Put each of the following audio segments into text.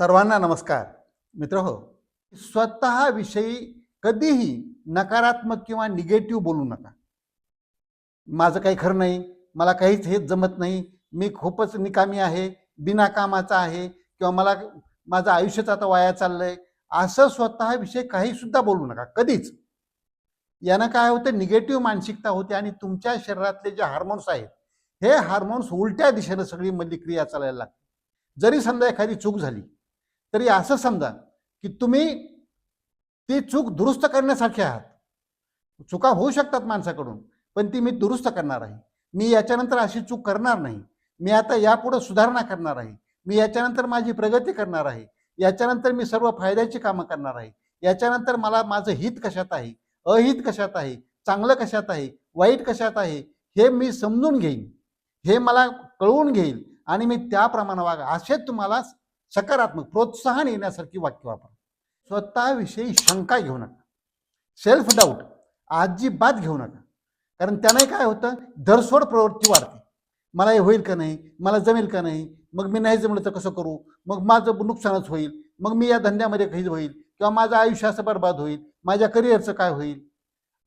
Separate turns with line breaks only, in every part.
सर्वांना नमस्कार. मित्रहो, स्वतःविषयी कधीही नकारात्मक किंवा निगेटिव्ह बोलू नका. माझं काही खरं नाही, मला काहीच हे जमत नाही, मी खूपच निकामी आहे, बिनाकामाचा आहे किंवा माझं आयुष्यच आता वाया चाललंय, असं स्वतःविषयी काही सुद्धा बोलू नका कधीच. यानं काय होतं, निगेटिव्ह मानसिकता होते आणि तुमच्या शरीरातले जे हार्मोन्स आहेत हे हार्मोन्स उलट्या दिशेनं सगळी मधली क्रिया चालायला लागते. जरी समजा एखादी चूक झाली तरी असं समजा की तुम्ही ती चूक दुरुस्त करण्यासारखे आहात. चुका होऊ शकतात माणसाकडून, पण ती मी दुरुस्त करणार आहे. मी याच्यानंतर अशी चूक करणार नाही. मी आता यापुढे सुधारणा करणार आहे. मी याच्यानंतर माझी प्रगती करणार आहे. याच्यानंतर मी सर्व फायद्याची कामं करणार आहे. याच्यानंतर मला माझं हित कशात आहे, अहित कशात आहे, चांगलं कशात आहे, वाईट कशात आहे, हे मी समजून घेईन, हे मला कळवून घेईल आणि मी त्याप्रमाणे वागा. असे तुम्हाला सकारात्मक प्रोत्साहन येण्यासारखी वाक्य वापरा. स्वतःविषयी शंका घेऊ नका, सेल्फ डाऊट अजिबात घेऊ नका. कारण त्याने काय होतं, धरसोड प्रवृत्ती वाढते. मला हे होईल का नाही, मला जमेल का नाही, मग मी नाही जमलं तर कसं करू, मग माझं नुकसानच होईल, मग मी या धंद्यामध्ये काही होईल किंवा माझं आयुष्य असं बर्बाद होईल, माझ्या करिअरचं काय होईल.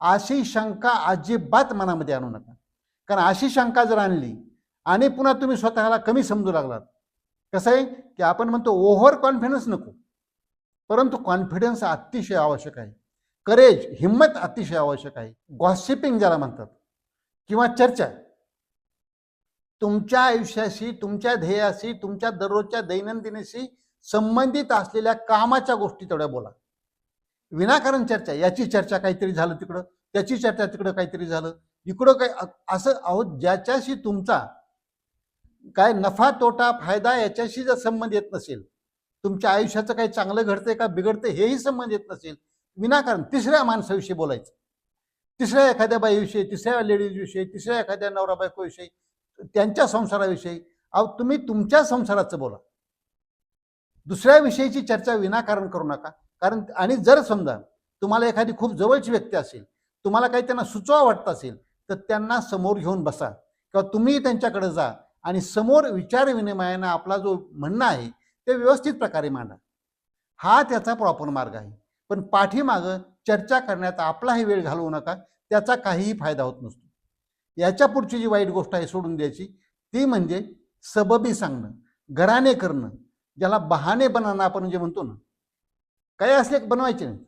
अशी शंका अजिबात मनामध्ये आणू नका. कारण अशी शंका जर आणली आणि पुन्हा तुम्ही स्वतःला कमी समजू लागलात, कसं आहे की आपण म्हणतो ओव्हर कॉन्फिडन्स नको, परंतु कॉन्फिडन्स अतिशय आवश्यक आहे. करेज, हिम्मत अतिशय आवश्यक आहे. गॉसिपिंग ज्याला म्हणतात किंवा चर्चा, तुमच्या आयुष्याशी, तुमच्या ध्येयाशी, तुमच्या दररोजच्या दैनंदिनीशी संबंधित असलेल्या कामाच्या गोष्टी तेवढ्या बोला. विनाकारण चर्चा, याची चर्चा काहीतरी झालं तिकडं, त्याची चर्चा तिकडं काहीतरी झालं, इकडं काय असं अहो, ज्याच्याशी तुमचा काय नफा तोटा फायदा याच्याशी जर संबंध येत नसेल, तुमच्या आयुष्याचं काही चांगलं घडतंय का बिघडतंय हेही संबंध येत नसेल, विनाकारण तिसऱ्या माणसाविषयी बोलायचं, तिसऱ्या एखाद्या बाईविषयी, तिसऱ्या लेडीजविषयी, तिसऱ्या एखाद्या नवरा बायकोविषयी, त्यांच्या संसाराविषयी. अहो, तुम्ही तुमच्या संसाराचं बोला, दुसऱ्या विषयीची चर्चा विनाकारण करू नका. कारण आणि जर समजा तुम्हाला एखादी खूप जवळची व्यक्ती असेल, तुम्हाला काही त्यांना सुचवा वाटत असेल, तर त्यांना समोर घेऊन बसा किंवा तुम्ही त्यांच्याकडे जा आणि समोर विचार विनिमयानं आपला जो म्हणणं आहे ते व्यवस्थित प्रकारे मांडा. हा त्याचा प्रॉपर मार्ग आहे. पण पाठीमागं चर्चा करण्यात आपलाही वेळ घालवू नका, त्याचा काहीही फायदा होत नसतो. याच्या पुढची जी वाईट गोष्ट आहे सोडून द्यायची, ती म्हणजे सबबी सांगणं, घराणे करणं, ज्याला बहाणे बनवणं आपण जे म्हणतो ना, काही असले बनवायचे नाही.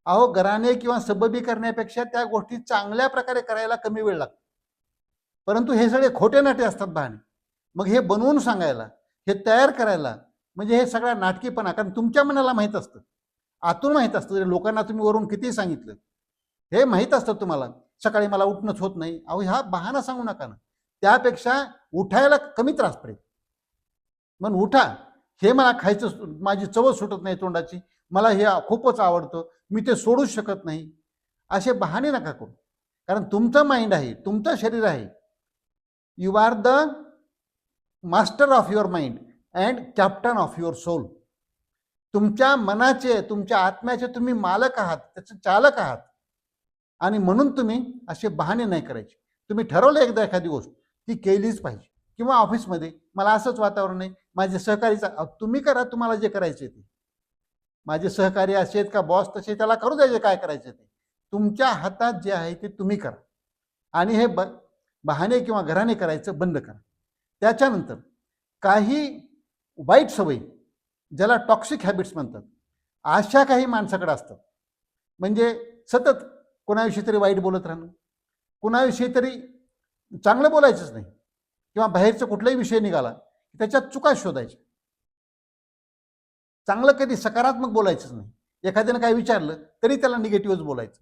अहो, घराणे किंवा सबबी करण्यापेक्षा त्या गोष्टी चांगल्या प्रकारे करायला कमी वेळ लागतो. परंतु हे सगळे खोटे नाटे असतात बहाणे. मग हे बनवून सांगायला, हे तयार करायला, म्हणजे हे सगळा नाटकीपणा. कारण तुमच्या मनाला माहीत असतं, आतून माहीत असतं. लोकांना तुम्ही वरून किती सांगितलं, हे माहीत असतं तुम्हाला. सकाळी मला उठणंच होत नाही, अहो हा बहाणा सांगू नका ना. त्यापेक्षा उठायला कमी त्रास पडेल. मग उठा, हे मला खायचं, माझी चवच सुटत नाही तोंडाची, मला हे खूपच आवडतं, मी ते सोडूच शकत नाही, असे बहाणे नका करू. कारण तुमचं माइंड आहे, तुमचं शरीर आहे. You are the master of your mind and captain of your soul. तुमच्या मनाचे, तुमच्या आत्म्याचे तुम्ही मालक आहात, त्याचे चालक आहात. आणि म्हणून तुम्ही असे बहाणे नाही करायचे. तुम्ही ठरवलं एकदा एखादी गोष्ट, ती केलीच पाहिजे. किंवा ऑफिसमध्ये मला असंच वातावरण आहे, माझे सहकारीचा, तुम्ही करा तुम्हाला जे करायचे ते. माझे सहकारी असे आहेत का बॉस तसे, त्याला करू द्यायचे काय करायचे ते. तुमच्या हातात जे आहे ते तुम्ही करा आणि हे बहाणे किंवा घराणे करायचं बंद करा. त्याच्यानंतर काही वाईट सवयी, ज्याला टॉक्सिक हॅबिट्स म्हणतात, अशा काही माणसाकडे असतात. म्हणजे सतत कोणाविषयी तरी वाईट बोलत राहणं, कोणाविषयी तरी चांगलं बोलायचंच नाही, किंवा बाहेरचा कुठलाही विषय निघाला त्याच्यात चुका शोधायच्या. चांगलं कधी सकारात्मक बोलायचंच नाही. एखाद्यानं काय विचारलं तरी त्याला निगेटिव्हच बोलायचं.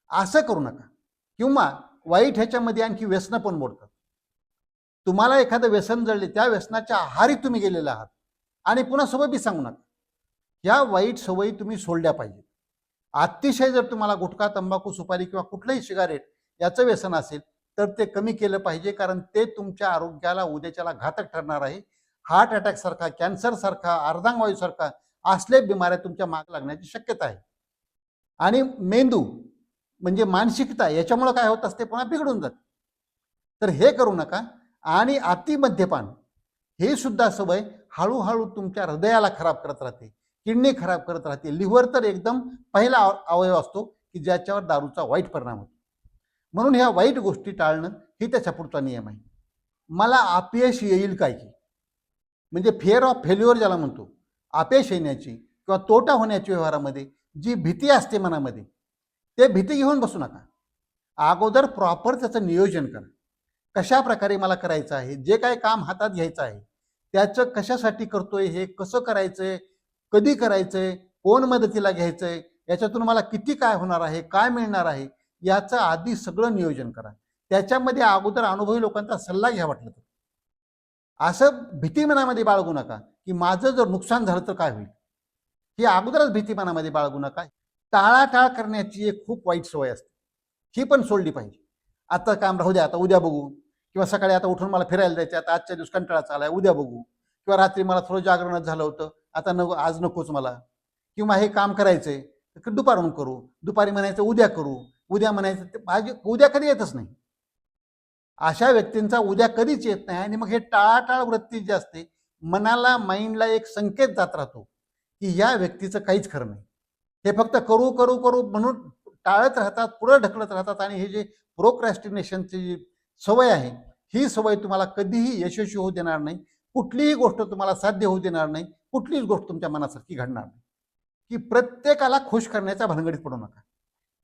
असं करू नका. किंवा वाईट ह्याच्यामध्ये आणखी व्यसनं पण मोडतात. तुम्हाला एखादं व्यसन जळले, त्या व्यसनाच्या आहारी तुम्ही गेलेला आहात आणि पुन्हा सबबी सांगू नका. या वाईट सवयी तुम्ही सोडल्या पाहिजे. अतिशय जर तुम्हाला गुटखा, तंबाखू, सुपारी किंवा कुठलंही सिगारेट याचं व्यसन असेल तर ते कमी केलं पाहिजे. कारण ते तुमच्या आरोग्याला उद्याच्याला घातक ठरणार आहे. हार्ट अटॅक सारखा, कॅन्सर सारखा, अर्धांगवायू सारखा असले बिमाऱ्या तुमच्या माग लागण्याची शक्यता आहे. आणि मेंदू म्हणजे मानसिकता, याच्यामुळे काय होत असते, पुन्हा बिघडून जाते. तर हे करू नका. आणि अति मद्यपान हे सुद्धा सवय हळूहळू तुमच्या हृदयाला खराब करत राहते, किडनी खराब करत राहते. लिव्हर तर एकदम पहिला अवयव असतो की ज्याच्यावर दारूचा वाईट परिणाम होतो. म्हणून ह्या वाईट गोष्टी टाळणं ही त्याच्या पुढचा नियम आहे. मला अपयश येईल काय की, म्हणजे फिअर ऑफ फेल्युअर ज्याला म्हणतो, अपयश येण्याची किंवा तोटा होण्याची व्यवहारामध्ये जी भीती असते मनामध्ये, ते भीती घेऊन बसू नका. अगोदर प्रॉपर त्याचं नियोजन करा. कशा प्रकारे मला करायचं आहे, जे काय काम हातात घ्यायचं आहे त्याचं कशासाठी करतोय, हे कसं करायचंय, कधी करायचंय, कोण मदतीला घ्यायचंय, याच्यातून मला किती काय होणार आहे, काय मिळणार आहे, याचं आधी सगळं नियोजन करा. त्याच्यामध्ये अगोदर अनुभवी लोकांचा सल्ला घ्या वाटलं तर. असं भीती मनामध्ये बाळगू नका की माझं जर नुकसान झालं तर काय होईल, ही अगोदरच भीती मनामध्ये बाळगू नका. टाळाटाळ करण्याची एक खूप वाईट सवय असते, ही पण सोडली पाहिजे. आता काम राहू द्या, आता उद्या बघू, किंवा सकाळी आता उठून मला फिरायला जायचं, आता आजच्या दिवस कंटाळा चालाय, उद्या बघू, किंवा रात्री मला थोडं जागरणच झालं होतं, आता नको, आज नकोच मला, किंवा हे काम करायचंय दुपारून करू, दुपारी म्हणायचं उद्या करू, उद्या म्हणायचं उद्या कधी येतच नाही. अशा व्यक्तींचा उद्या कधीच येत नाही. आणि मग हे टाळाटाळ वृत्ती जी असते, मनाला, माइंडला एक संकेत जात राहतो की या व्यक्तीचं काहीच खरं नाही. हे फक्त करू करू करू म्हणून टाळत राहतात, पुढे ढकलत राहतात. आणि हे जे प्रोक्रॅस्टिनेशनची जी सवय आहे, ही सवय तुम्हाला कधीही यशस्वी होऊ देणार नाही. कुठलीही गोष्ट तुम्हाला साध्य होऊ देणार नाही. कुठलीच गोष्ट तुमच्या मनासारखी घडणार नाही. की प्रत्येकाला खुश करण्याच्या भानगडीत पडू नका.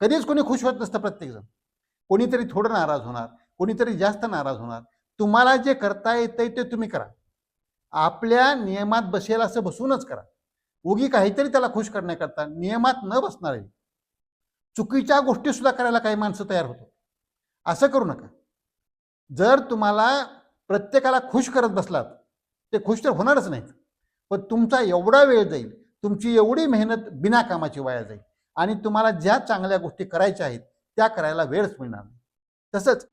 कधीच कोणी खुश होत नसतं. प्रत्येकजण कोणीतरी थोडं नाराज होणार, कोणीतरी जास्त नाराज होणार. तुम्हाला जे करता येतंय ते तुम्ही करा. आपल्या नियमात बसेल असं बसूनच करा. उगी काहीतरी त्याला खुश करण्याकरता नियमात न बसणार आहे चुकीच्या गोष्टी सुद्धा करायला काही माणसं तयार होतात. असं करू नका. जर तुम्हाला प्रत्येकाला खुश करत बसलात, ते खुश तर होणारच नाहीत. पण तुमचा एवढा वेळ जाईल, तुमची एवढी मेहनत बिना कामाची वाया जाईल, आणि तुम्हाला ज्या चांगल्या गोष्टी करायच्या आहेत त्या करायला वेळच मिळणार नाही. तसंच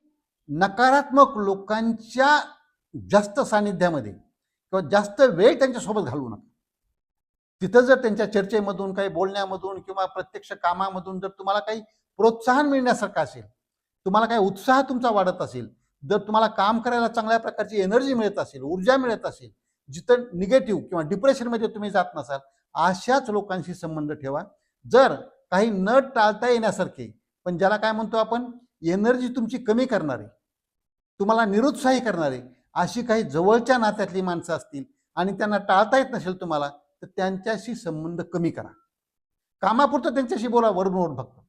नकारात्मक लोकांच्या जास्त सानिध्यामध्ये किंवा जास्त वेळ त्यांच्यासोबत घालवू नका. तिथं जर त्यांच्या चर्चेमधून, काही बोलण्यामधून किंवा प्रत्यक्ष कामामधून जर तुम्हाला काही प्रोत्साहन मिळण्यासारखं असेल, तुम्हाला काही उत्साह तुमचा वाढत असेल, जर तुम्हाला काम करायला चांगल्या प्रकारची एनर्जी मिळत असेल, ऊर्जा मिळत असेल, जिथं निगेटिव्ह किंवा डिप्रेशनमध्ये तुम्ही जात नसाल, अशाच लोकांशी संबंध ठेवा. जर काही न टाळता येण्यासारखे, पण ज्याला काय म्हणतो आपण, एनर्जी तुमची कमी करणारी, तुम्हाला निरुत्साही करणारी अशी काही जवळच्या नात्यातली माणसं असतील आणि त्यांना टाळता येत नसेल तुम्हाला, तर त्यांच्याशी संबंध कमी करा. कामापुरतं त्यांच्याशी बोला, वरून फक्त.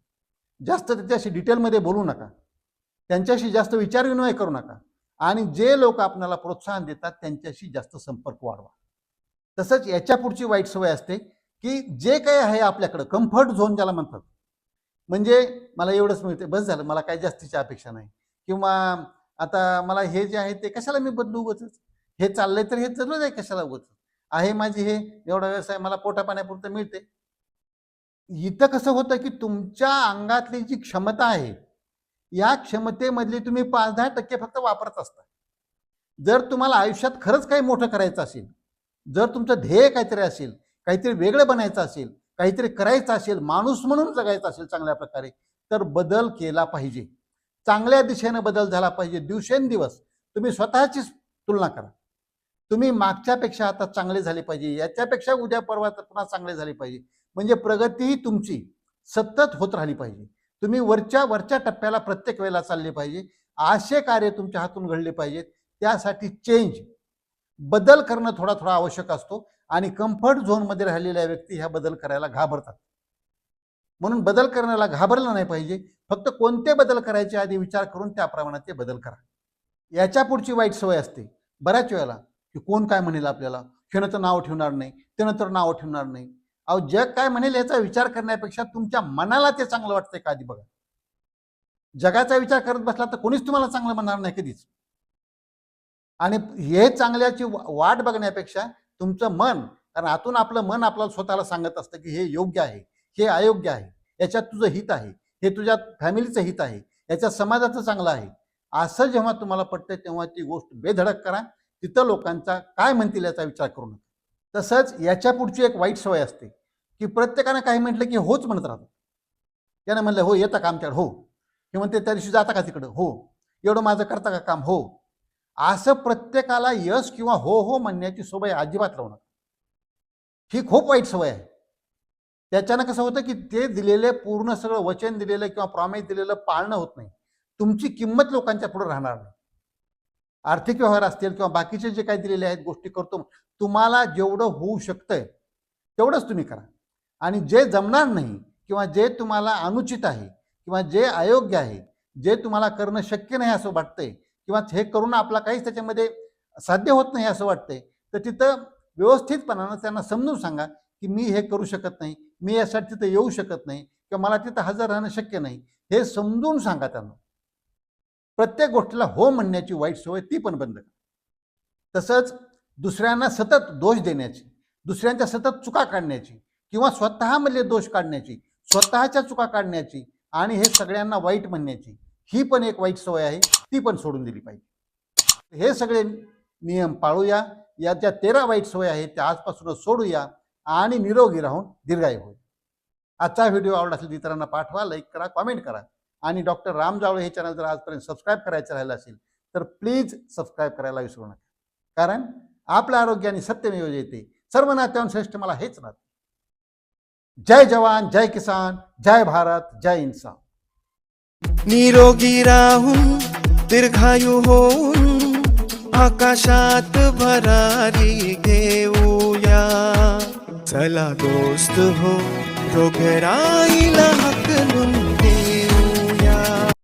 जास्त त्याच्याशी डिटेलमध्ये बोलू नका. त्यांच्याशी जास्त विचारविनिमय करू नका. आणि जे लोक आपल्याला प्रोत्साहन देतात त्यांच्याशी जास्त संपर्क वाढवा. तसंच याच्या पुढची वाईट सवय असते की जे काही आहे आपल्याकडं, कम्फर्ट झोन ज्याला म्हणतात, म्हणजे मला एवढंच मिळते, बस झालं, मला काही जास्तीची अपेक्षा नाही, किंवा आता मला हे जे आहे ते कशाला मी बदलू, उगच हे चाललंय तर हे चालू आहे, कशाला उगच आहे, माझी हे एवढा व्यवसाय मला पोटा पाण्यापुरतं मिळते. इथं कसं होतं की तुमच्या अंगातली जी क्षमता आहे, या क्षमतेमधली तुम्ही 5-10% फक्त वापरत असता. जर तुम्हाला आयुष्यात खरंच काही मोठं करायचं असेल, जर तुमचं ध्येय काहीतरी असेल, काहीतरी वेगळं बनायचं असेल, काहीतरी करायचं असेल, माणूस म्हणून जगायचं असेल चांगल्या प्रकारे, तर बदल केला पाहिजे. चांगल्या दिशेने बदल झाला पाहिजे. दिवसेंदिवस तुम्ही स्वतःचीच तुलना करा. तुम्ही मागच्यापेक्षा आता चांगले झाले पाहिजे, याच्यापेक्षा उद्या परवा पुन्हा चांगले झाले पाहिजे. म्हणजे प्रगती तुमची सतत होत राहिली पाहिजे. तुम्ही वरच्या टप्प्याला प्रत्येक वेळेला चालले पाहिजे. असे कार्य तुमच्या हातून घडले पाहिजेत. त्यासाठी चेंज, बदल करणं थोडा थोडा आवश्यक असतो. आणि कम्फर्ट झोनमध्ये राहिलेल्या व्यक्ती ह्या बदल करायला घाबरतात. म्हणून बदल करण्याला घाबरलं नाही पाहिजे. फक्त कोणते बदल करायचे आधी विचार करून त्याप्रमाणे ते बदल करा. याच्या पुढची वाईट सवय असते बऱ्याच वेळेला की कोण काय म्हणेल आपल्याला, ह्यानं तर नाव ठेवणार नाही, त्यानं तर नाव ठेवणार नाही. अहो, जग काय म्हणेल याचा विचार करण्यापेक्षा तुमच्या मनाला ते चांगलं वाटतंय का आधी बघा. जगाचा विचार करत बसला तर कोणीच तुम्हाला चांगलं म्हणणार नाही कधीच. आणि हे चांगल्याची वाट बघण्यापेक्षा तुमचं मन, कारण आतून आपलं मन आपल्याला स्वतःला सांगत असतं की हे योग्य आहे, हे अयोग्य आहे, याच्यात तुझं हित आहे, हे तुझ्या फॅमिलीचं हित आहे, याच्या समाजाचं चांगलं आहे, असं जेव्हा तुम्हाला पटतं तेव्हा ती गोष्ट बेधडक करा. तिथं लोकांचा काय म्हणतील याचा विचार करू नका. तसंच याच्या पुढची एक वाईट सवय असते की प्रत्येकानं काही म्हटलं की होच म्हणत राहतो. त्यानं म्हणलं हो येतं का आमच्याकडे, हो. हे म्हणते त्या दिवशी जाता का तिकडं, हो. एवढं माझं करता का काम, हो. असं प्रत्येकाला यस किंवा हो हो म्हणण्याची सवय अजिबात लावू नका. ही खूप वाईट सवय आहे. त्याच्यानं कसं होतं की ते दिलेले पूर्ण सगळं वचन दिलेलं किंवा प्रॉमिस दिलेलं पाळणं होत नाही. तुमची किंमत लोकांच्या पुढे राहणार नाही. आर्थिक व्यवहार असतील किंवा बाकीचे जे काही दिलेले आहेत गोष्टी करतो, तुम्हाला जेवढं होऊ शकतंय तेवढंच तुम्ही करा. आणि जे जमणार नाही किंवा जे तुम्हाला अनुचित आहे किंवा जे अयोग्य आहे, जे तुम्हाला करणं शक्य नाही असं वाटतंय किंवा हे करून आपला काहीच त्याच्यामध्ये साध्य होत नाही असं वाटतंय, तर तिथं व्यवस्थितपणानं त्यांना समजून सांगा की मी हे करू शकत नाही, मी यासाठी तिथं येऊ शकत नाही किंवा मला तिथं हजर राहणं शक्य नाही, हे समजून सांगा त्यांना. प्रत्येक गोष्टीला हो म्हणण्याची वाईट सवय ती पण बंद करा. तसंच दुसऱ्यांना सतत दोष देण्याची, दुसऱ्यांच्या सतत चुका काढण्याची किंवा स्वतःमधले दोष काढण्याची, स्वतःच्या चुका काढण्याची आणि हे सगळ्यांना वाईट म्हणण्याची, ही पण एक वाईट सवय आहे, ती पण सोडून दिली पाहिजे. हे सगळे नियम पाळूया. या ज्या 13 वाईट सवय आहेत त्या आजपासूनच सोडूया आणि निरोगी राहून दीर्घायू होईल. आजचा व्हिडिओ आवडला असेल इतरांना पाठवा, लाईक करा, कॉमेंट करा. आणि डॉक्टर राम जावळे हे चॅनल जर आजपर्यंत सबस्क्राईब करायचं राहिलं असेल तर प्लीज सबस्क्राईब करायला विसरू नका. कारण आपलं आरोग्य आणि सत्यमेव जयते. सर्व नात्यांश्रेष्ठ मला हेच नातं. जय जवान, जय किसान, जय भारत, जय इन्सान.
निरोगी राहून दीर्घायू होऊन आकाशात भरारी घेऊया. चला दोस्त हो, रोगराईला हाकलून दे.